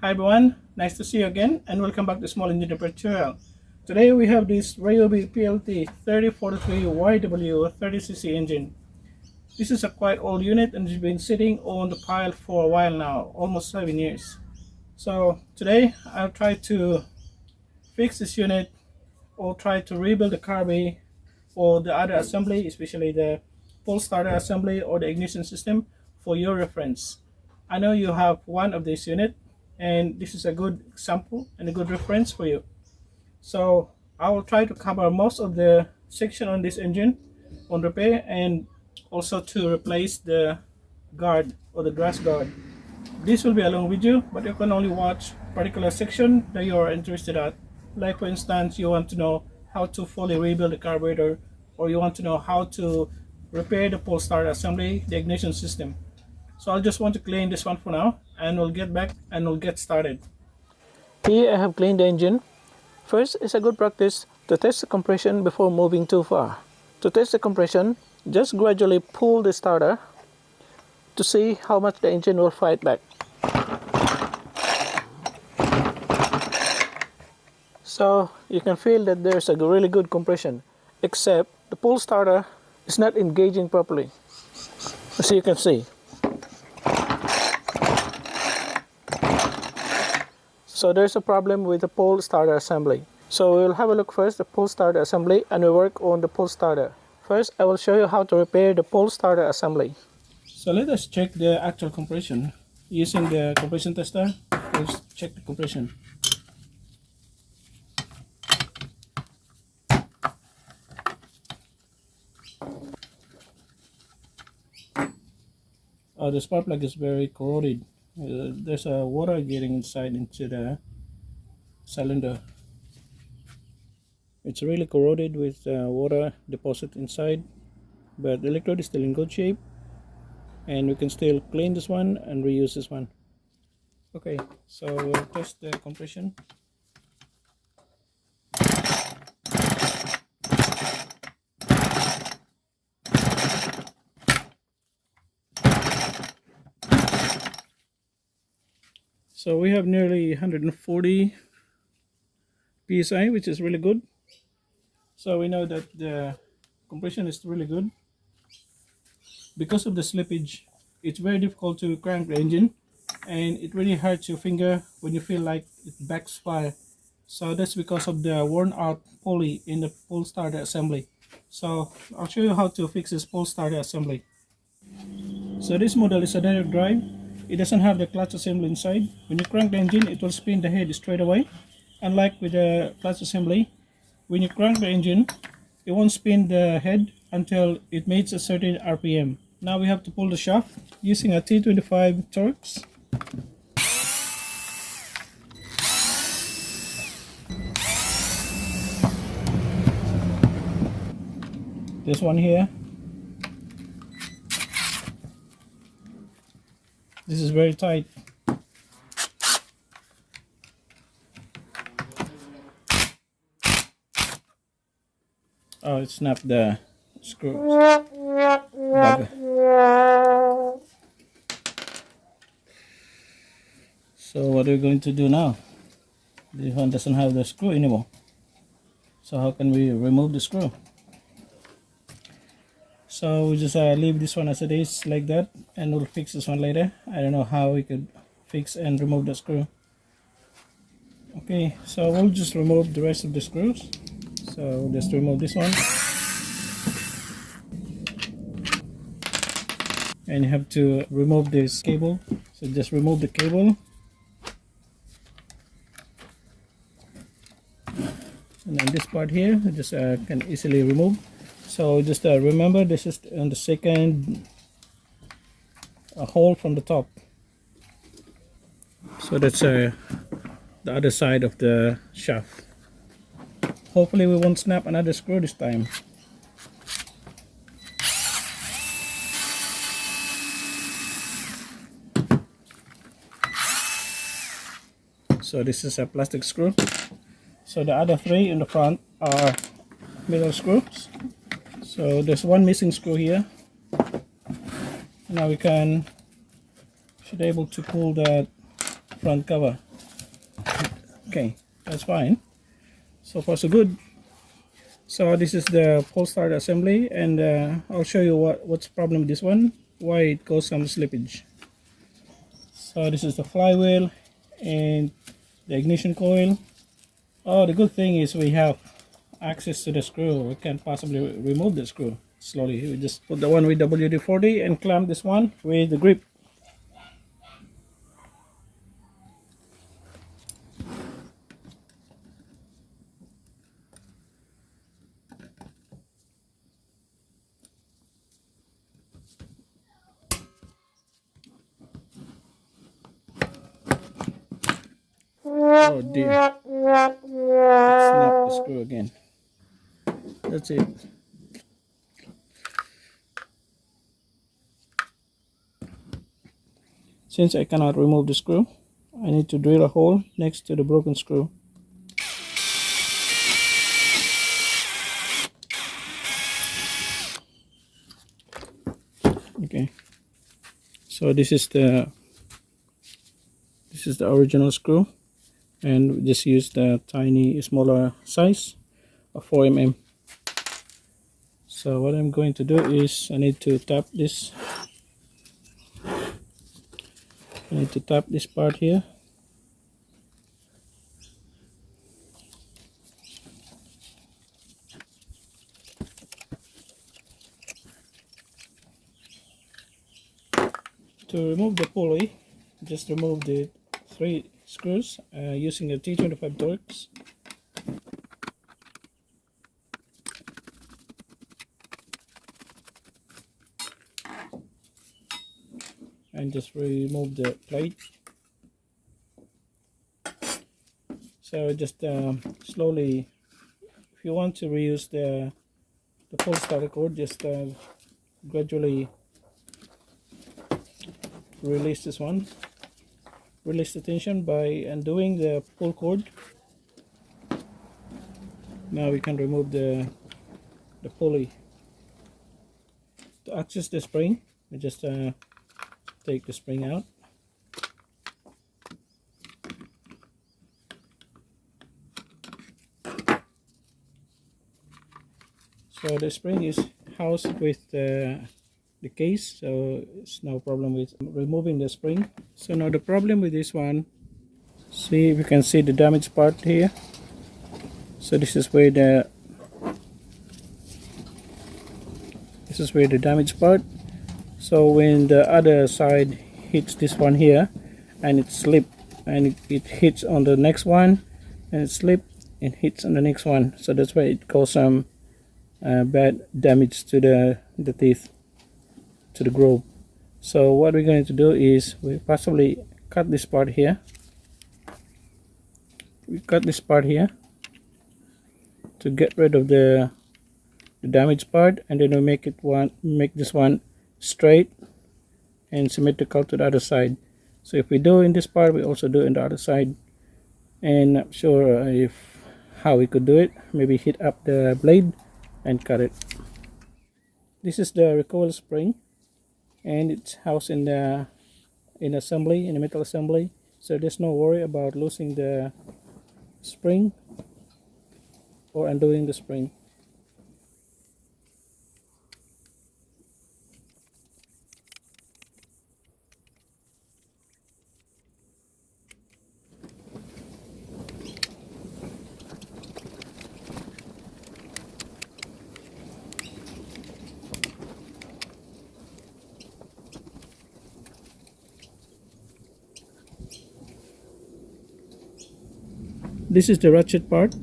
Hi everyone, nice to see you again and welcome back to Small Engine Repair Tutorial. Today we have this Ryobi PLT3043YW 30cc engine. This is a quite old unit and it's been sitting on the pile for a while now, almost 7 years. So today I'll try to fix this unit or try to rebuild the carby or the other assembly, especially the pull starter assembly or the ignition system for your reference. I know you have one of this unit and this is a good example and a good reference for you. So I will try to cover most of the section on this engine on repair and also to replace the guard or the grass guard. This will be a long video, but you can only watch particular section that you are interested at. Like for instance, you want to know how to fully rebuild the carburetor, or you want to know how to repair the pull starter assembly, the ignition system. So I'll just want to clean this one for now and we'll get back and we'll get started. Here I have cleaned the engine. First, it's a good practice to test the compression before moving too far. To test the compression, just gradually pull the starter to see how much the engine will fight back. So you can feel that there's a really good compression, except the pull starter is not engaging properly, as you can see. So there's a problem with the pull starter assembly. So we'll have a look first at the pull starter assembly and we'll work on the pull starter. First, I will show you how to repair the pull starter assembly. So let us check the actual compression. Using the compression tester, let's check the compression. Oh, the spark plug is very corroded. There's a water getting inside into the cylinder. It's really corroded with water deposit inside, but the electrode is still in good shape and we can still clean this one and reuse this one. Okay, so we'll test the compression. So we have nearly 140 psi, which is really good. So we know that the compression is really good. Because of the slippage, it's very difficult to crank the engine and it really hurts your finger when you feel like it backfires. So that's because of the worn out pulley in the pull starter assembly. So I'll show you how to fix this pull starter assembly. So this model is a direct drive. It doesn't have the clutch assembly inside. When you crank the engine, it will spin the head straight away. Unlike with the clutch assembly, when you crank the engine, it won't spin the head until it meets a certain RPM. Now we have to pull the shaft using a T25 Torx. This one here. This is very tight. Oh, it snapped the screws. Bugger. So what are we going to do now? This one doesn't have the screw anymore. So how can we remove the screw? So we just leave this one as it is like that and we'll fix this one later. I don't know how we could fix and remove the screw. Okay, so we'll just remove the rest of the screws. So we'll just remove this one. And you have to remove this cable. So just remove the cable. And then this part here, we just can easily remove. So just remember, this is on the second hole from the top. So that's the other side of the shaft. Hopefully we won't snap another screw this time. So this is a plastic screw. So the other three in the front are metal screws. So there's one missing screw here. Now we should be able to pull that front cover. Okay, that's fine. So far so good. So this is the pull start assembly, and I'll show you what's the problem with this one, why it caused some slippage. So this is the flywheel and the ignition coil. Oh, the good thing is we have access to the screw. We can possibly remove the screw slowly. We just put the one with WD-40 and clamp this one with the grip. Oh dear. Snap the screw again. That's it. Since I cannot remove the screw, I need to drill a hole next to the broken screw. Okay. So this is the original screw, and we just use the tiny smaller size of 4 mm. So what I'm going to do is I need to tap this. I need to tap this part here. To remove the pulley, just remove the 3 screws using a T25 Torx. And just remove the plate. So just slowly, if you want to reuse the pull starter cord, just gradually release this one. Release the tension by undoing the pull cord. Now we can remove the pulley. To access the spring, we just take the spring out. So the spring is housed with the case, so it's no problem with removing the spring. So now the problem with this one, see if you can see the damaged part here. So this is where the damaged part. So when the other side hits this one here and it slips and it hits on the next one and it slips and hits on the next one, so that's why it caused some bad damage to the teeth, to the groove. So what we're going to do is we possibly cut this part here. We cut this part here to get rid of the damaged part, and then we make this one straight and symmetrical to the other side. So if we do in this part, we also do in the other side. And not sure how we could do it. Maybe heat up the blade and cut it. This is the recoil spring, and it's housed in the assembly, in the metal assembly. So there's no worry about losing the spring or undoing the spring. This is the ratchet part.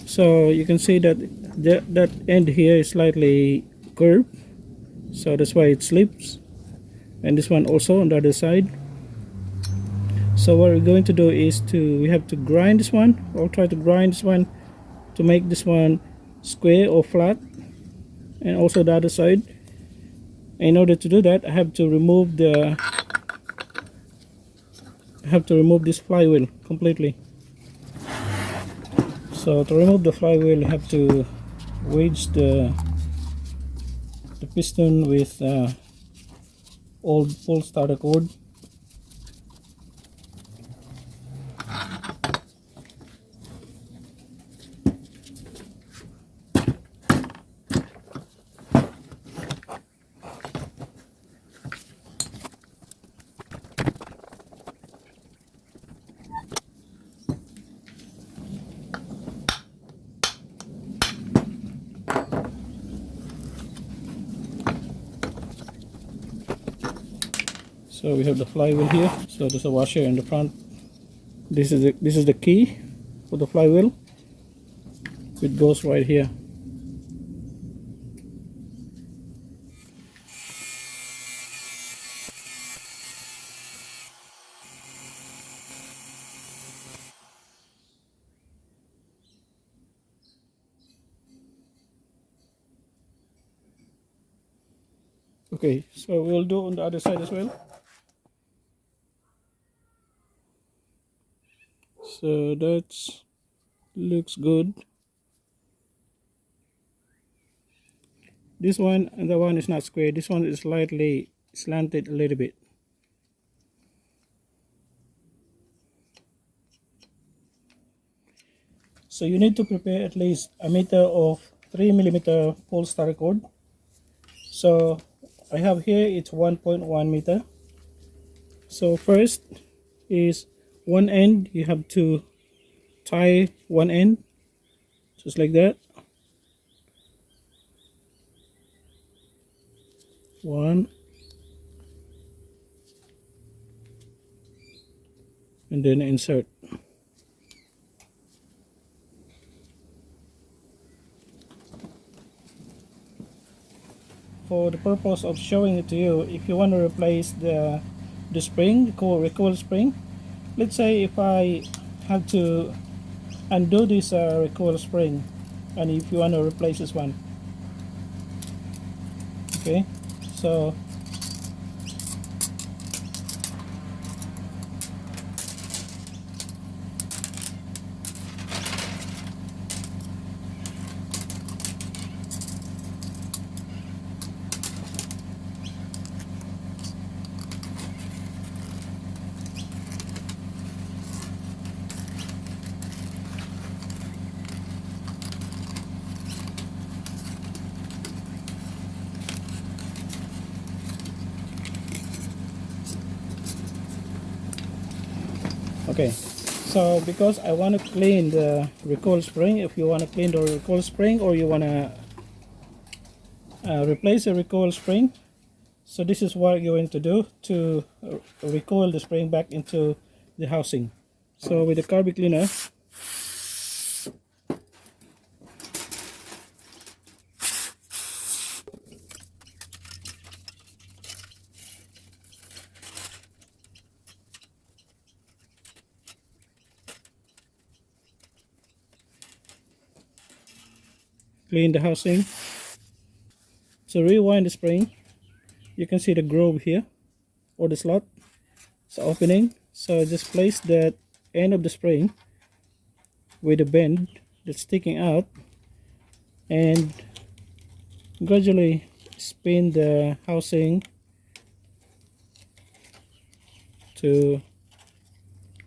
So you can see that that end here is slightly curved, so that's why it slips. And this one also on the other side. So what we're going to do is we have to grind this one, or try to grind this one to make this one square or flat, and also the other side. In order to do that, I have to remove this flywheel completely. So to remove the flywheel, you have to wedge the piston with old pull starter cord. So we have the flywheel here. So there's a washer in the front. This is the key for the flywheel. It goes right here. Okay, so we'll do on the other side as well. So that's looks good. This one and the one is not square. This one is slightly slanted a little bit. So you need to prepare at least a meter of 3mm polster cord. So I have here it's 1.1 meter. So first is one end, you have to tie one end just like that. One, and then insert. For the purpose of showing it to you, if you want to replace the spring, the recoil spring, let's say if I have to undo this recoil spring, and if you want to replace this one, okay, so okay, so because I want to clean the recoil spring, if you want to clean the recoil spring or you want to replace the recoil spring, so this is what you're going to do to recoil the spring back into the housing. So with the carby cleaner, clean the housing. So rewind the spring, you can see the groove here or the slot, it's opening. So just place that end of the spring with the bend that's sticking out and gradually spin the housing to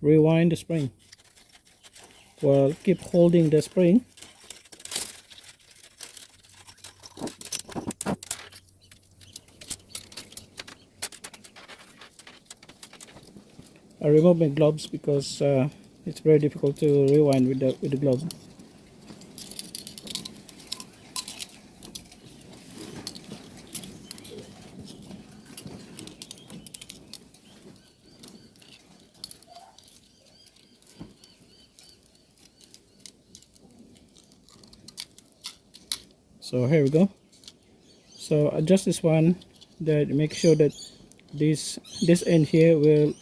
rewind the spring while keep holding the spring. I remove my gloves because it's very difficult to rewind with the glove. So here we go. So adjust this one, that make sure that this end here will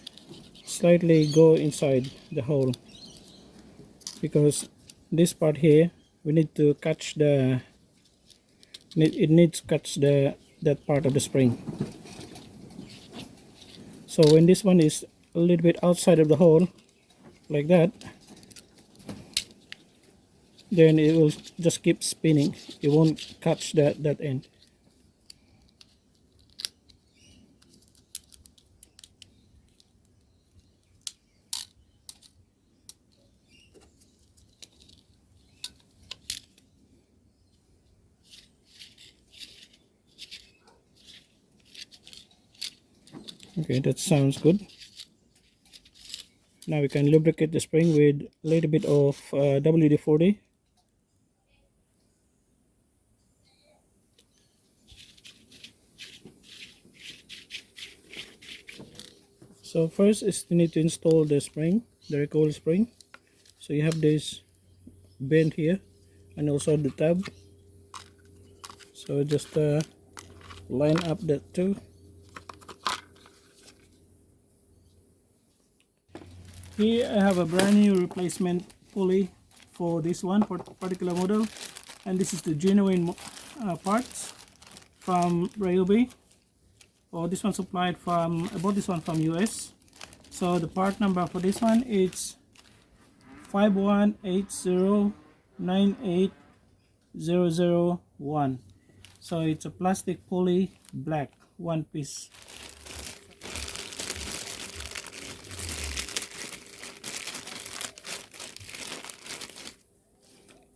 slightly go inside the hole, because this part here we need to catch the it needs to catch that part of the spring. So when this one is a little bit outside of the hole like that, then it will just keep spinning, it won't catch that end. Okay, that sounds good. Now we can lubricate the spring with a little bit of WD-40. So first is you need to install the spring, the recoil spring. So you have this bend here and also the tab. So just line up that too. Here I have a brand new replacement pulley for this one particular model, and this is the genuine parts from Ryobi. Oh, this one supplied from, I bought this one from US. So the part number for this one is 518098001. So it's a plastic pulley, black, one piece.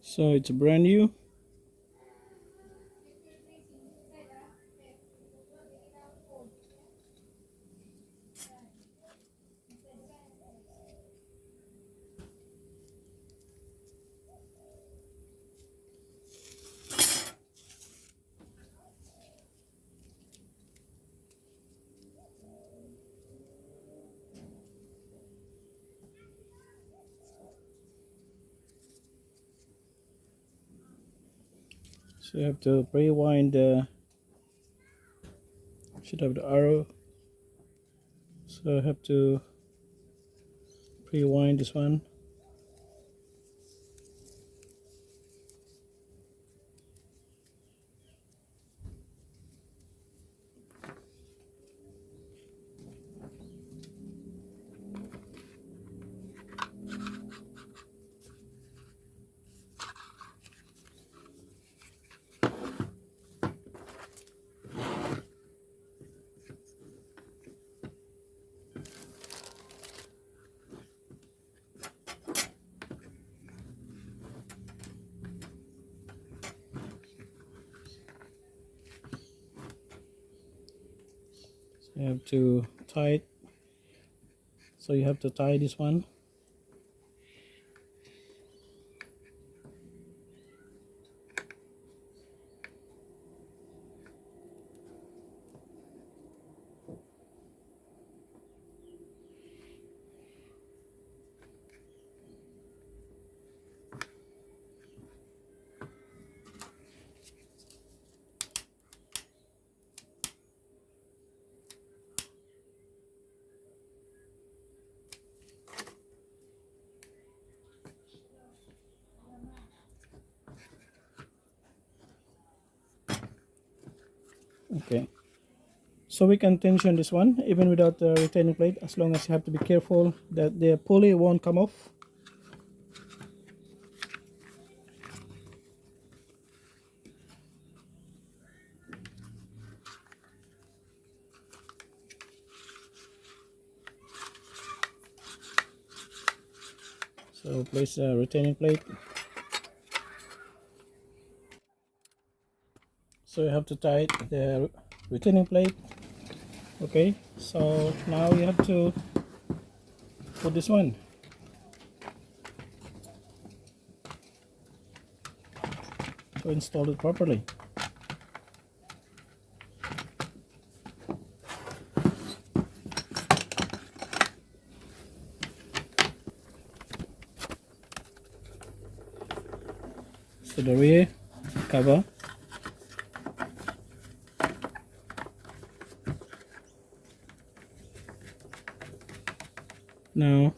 So it's brand new. So you have to rewind the, should have the arrow. So I have to rewind this one. You have to tie it, so you have to tie this one. Okay, so we can tension this one even without the retaining plate, as long as you have to be careful that the pulley won't come off. So place a retaining plate. So you have to tight the retaining plate. Okay, so now you have to put this one. So install it properly. So the rear cover. Now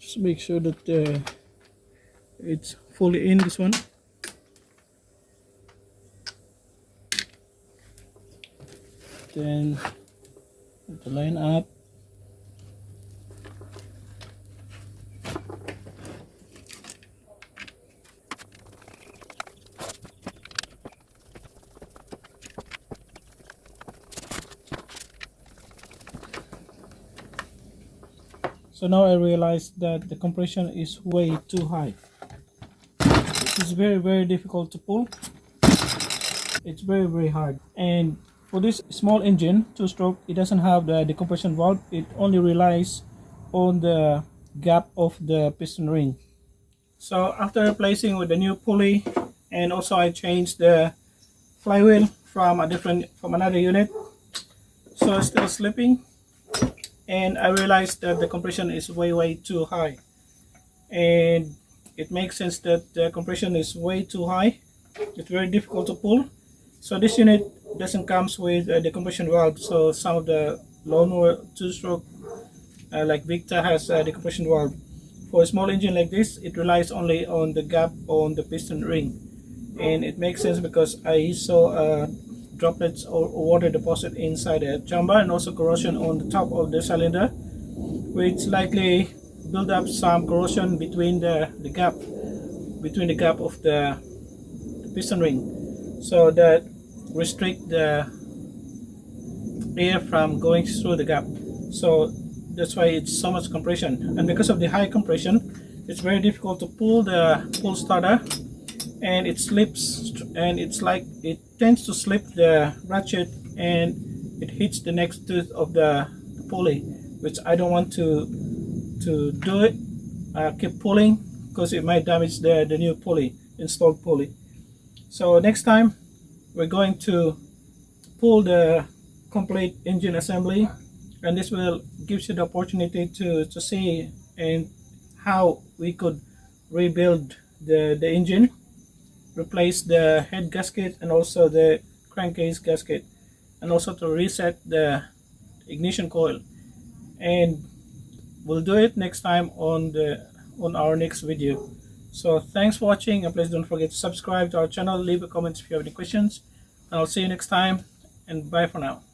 just make sure that it's fully in this one. Then have to line up. So now I realized that the compression is way too high. It's very difficult to pull. It's very hard. And for this small engine, 2-stroke, it doesn't have the decompression valve. It only relies on the gap of the piston ring. So after replacing with the new pulley, and also I changed the flywheel from another unit. So it's still slipping. and I realized that the compression is way too high, and it makes sense that the compression is way too high. It's very difficult to pull. So this unit doesn't comes with the compression valve. So some of the lawnmower two-stroke like Vtech has the compression valve. For a small engine like this, it relies only on the gap on the piston ring, and it makes sense because I saw droplets or water deposit inside the chamber, and also corrosion on the top of the cylinder, which likely build up some corrosion between the gap of the piston ring, so that restrict the air from going through the gap. So that's why it's so much compression, and because of the high compression, it's very difficult to pull the pull starter, and it slips, and it's like it tends to slip the ratchet, and it hits the next tooth of the pulley, which I don't want to do it. Keep pulling because it might damage the new pulley, installed pulley. So next time we're going to pull the complete engine assembly, and this will give you the opportunity to see and how we could rebuild the engine, replace the head gasket and also the crankcase gasket, and also to reset the ignition coil. And we'll do it next time on our next video. So thanks for watching, and please don't forget to subscribe to our channel, leave a comment if you have any questions, and I'll see you next time, and bye for now.